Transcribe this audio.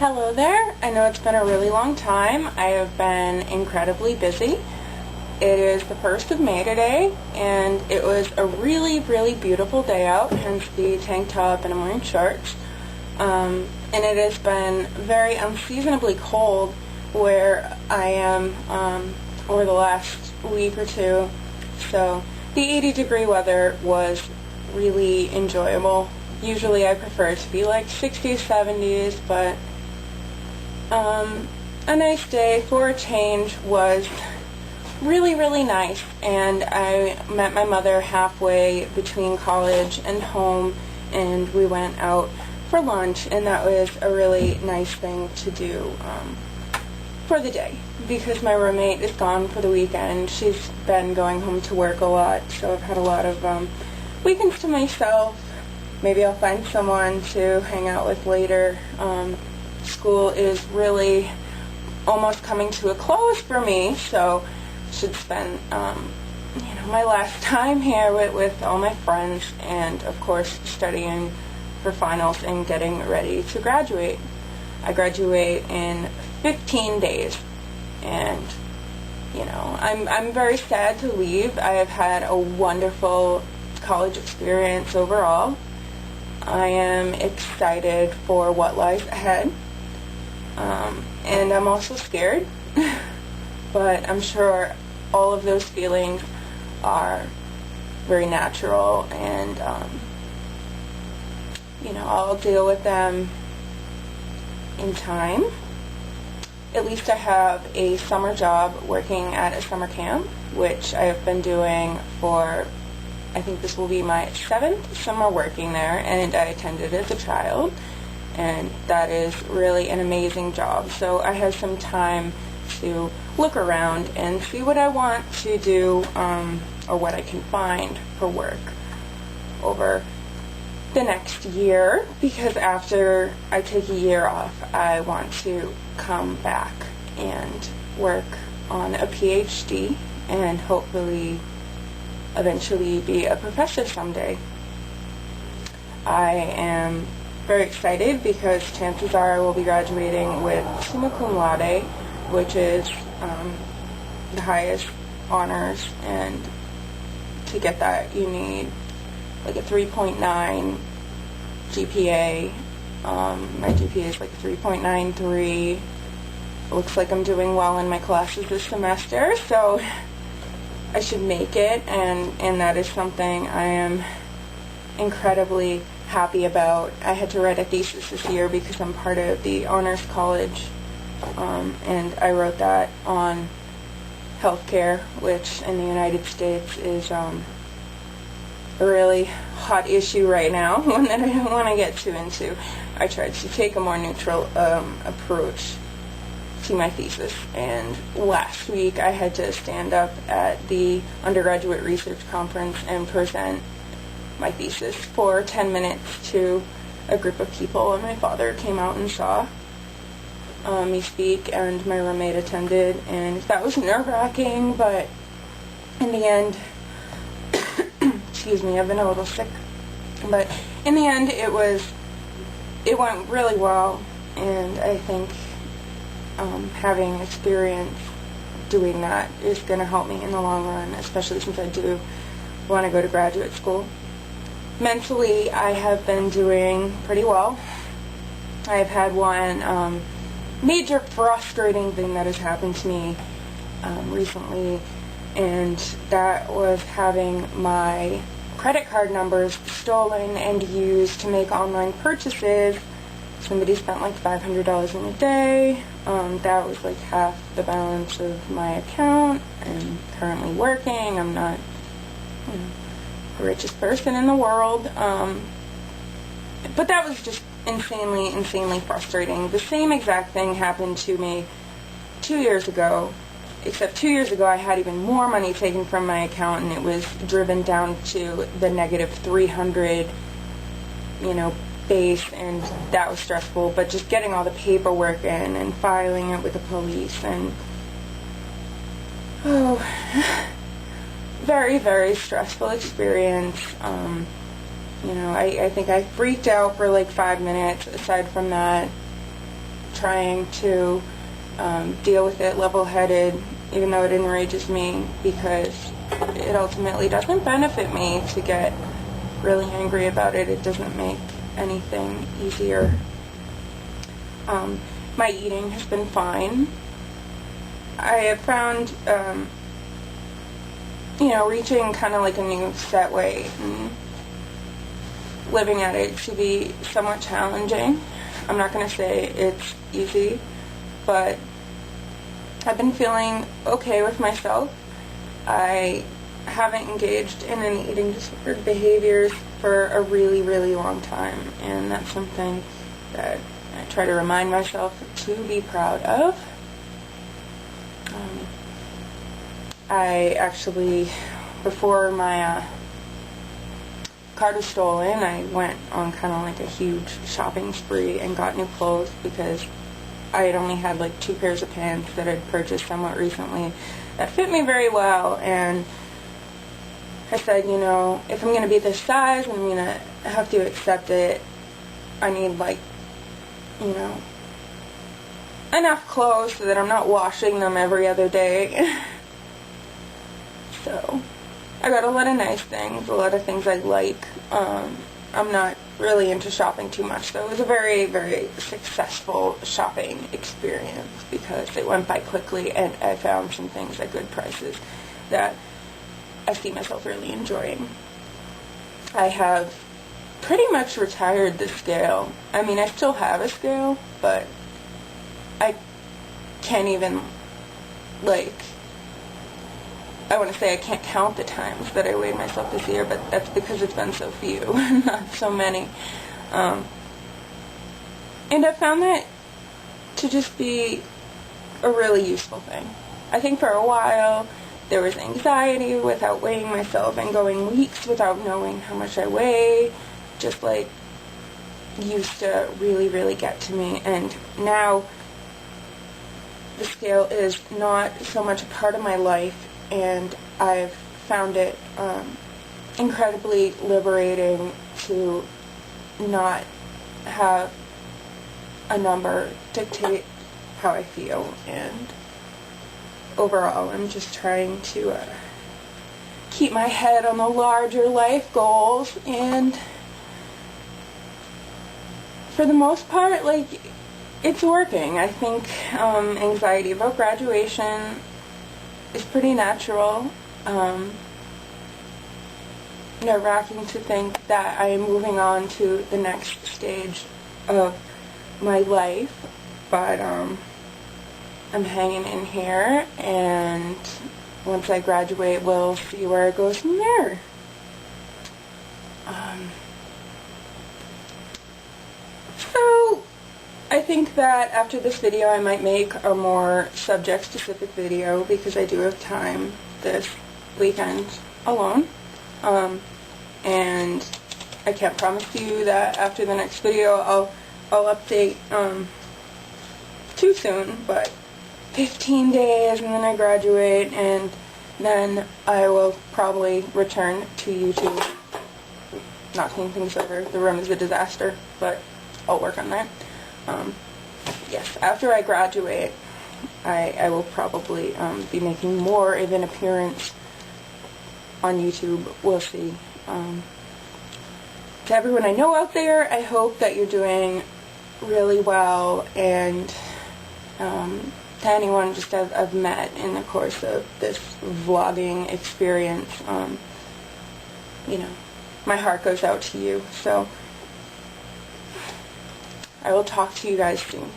Hello there. I know it's been a really long time. I have been incredibly busy. It is the 1st of May today, and it was a really, really beautiful day out, hence the tank top and I'm wearing shorts. And it has been very unseasonably cold where I am over the last week or two. So the 80-degree weather was really enjoyable. Usually I prefer it to be like 60s, 70s, but a nice day for a change was really, really nice. And I met my mother halfway between college and home, and we went out for lunch, and that was a really nice thing to do for the day, because my roommate is gone for the weekend. She's been going home to work a lot, so I've had a lot of weekends to myself. Maybe I'll find someone to hang out with later. School is really almost coming to a close for me, so I should spend my last time here with all my friends, and of course studying for finals and getting ready to graduate. I graduate in 15 days, and I'm very sad to leave. I have had a wonderful college experience overall. I am excited for what lies ahead, and I'm also scared, but I'm sure all of those feelings are very natural, and I'll deal with them in time. At least I have a summer job working at a summer camp, which I have been doing for, I think this will be my 7th summer working there, and I attended as a child, and that is really an amazing job. So I have some time to look around and see what I want to do, or what I can find for work over the next year, because after I take a year off, I want to come back and work on a PhD and hopefully eventually be a professor someday. I am very excited because chances are I will be graduating with summa cum laude, which is the highest honors, and to get that you need like a 3.9 GPA. My GPA is like a 3.93. It looks like I'm doing well in my classes this semester, so I should make it, and that is something I am incredibly happy about. I had to write a thesis this year because I'm part of the honors college, and I wrote that on healthcare, which in the United States is a really hot issue right now, one that I don't want to get too into. I tried to take a more neutral approach to my thesis, and last week I had to stand up at the undergraduate research conference and present my thesis for 10 minutes to a group of people, and my father came out and saw me speak, and my roommate attended, and that was nerve-wracking, but in the end, excuse me, I've been a little sick, but in the end it went really well, and I think having experience doing that is going to help me in the long run, especially since I do want to go to graduate school. Mentally, I have been doing pretty well. I've had one major frustrating thing that has happened to me recently, and that was having my credit card numbers stolen and used to make online purchases. Somebody spent like $500 in a day. That was like half the balance of my account. I'm currently working. I'm not the richest person in the world. But that was just insanely frustrating. The same exact thing happened to me 2 years ago, except 2 years ago I had even more money taken from my account, and it was driven down to the negative 300, base, and that was stressful. But just getting all the paperwork in and filing it with the police, and very, very stressful experience. I think I freaked out for like 5 minutes. Aside from that, trying to deal with it level-headed, even though it enrages me, because it ultimately doesn't benefit me to get really angry about it. It doesn't make anything easier. My eating has been fine. I have found, reaching kind of like a new set weight and living at it to be somewhat challenging. I'm not going to say it's easy, but I've been feeling okay with myself. I haven't engaged in any eating disordered behaviors for a really, really long time, and that's something that I try to remind myself to be proud of. I actually, before my car was stolen, I went on kind of like a huge shopping spree and got new clothes, because I had only had like 2 pairs of pants that I'd purchased somewhat recently that fit me very well, and I said, if I'm going to be this size and I'm going to have to accept it, I need enough clothes so that I'm not washing them every other day. So I got a lot of nice things, a lot of things I like. I'm not really into shopping too much, so it was a very, very successful shopping experience because it went by quickly, and I found some things at good prices that I see myself really enjoying. I have pretty much retired the scale. I mean, I still have a scale, but I can't even, I want to say I can't count the times that I weighed myself this year, but that's because it's been so few, not so many. And I found that to just be a really useful thing. I think for a while there was anxiety without weighing myself and going weeks without knowing how much I weigh, just used to really, really get to me. And now the scale is not so much a part of my life, and I've found it incredibly liberating to not have a number dictate how I feel. And overall, I'm just trying to keep my head on the larger life goals, and for the most part, it's working. I think anxiety about graduation is pretty natural. Nerve-wracking to think that I am moving on to the next stage of my life, but I'm hanging in here, and once I graduate, we'll see where it goes from there. So I think that after this video I might make a more subject-specific video, because I do have time this weekend alone. And I can't promise you that after the next video I'll update too soon, but 15 days and then I graduate, and then I will probably return to YouTube. Knocking things over. The room is a disaster, but I'll work on that. Yes, after I graduate, I will probably be making more of an appearance on YouTube. We'll see. To everyone I know out there, I hope that you're doing really well, and to anyone just I've met in the course of this vlogging experience, my heart goes out to you. So I will talk to you guys soon.